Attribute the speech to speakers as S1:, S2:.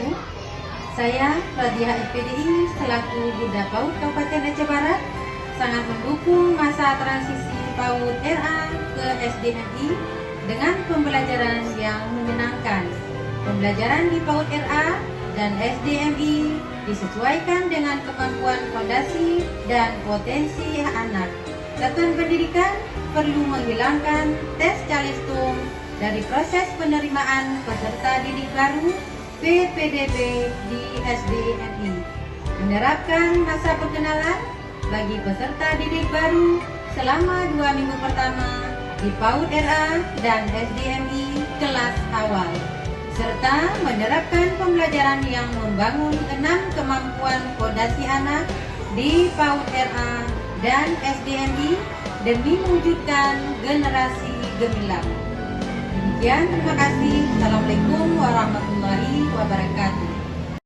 S1: wabarakatuh. Saya Radiah FPDI selaku Bunda PAUD Kabupaten Aceh Barat sangat mendukung masa transisi PAUD RA ke SDMI dengan pembelajaran yang menyenangkan. Pembelajaran di PAUD RA dan SDMI disesuaikan dengan kemampuan fondasi dan potensi anak. Satuan pendidikan perlu menghilangkan tes calistung dari proses penerimaan peserta didik baru PPDB di SDMI. Menerapkan masa perkenalan bagi peserta didik baru selama 2 minggu pertama di PAUD RA dan SDMI kelas awal, serta menerapkan pembelajaran yang membangun 6 kemampuan fondasi anak di PAUD RA dan SDMI demi mewujudkan generasi gemilang. Demikian, terima kasih. Assalamualaikum warahmatullahi wabarakatuh.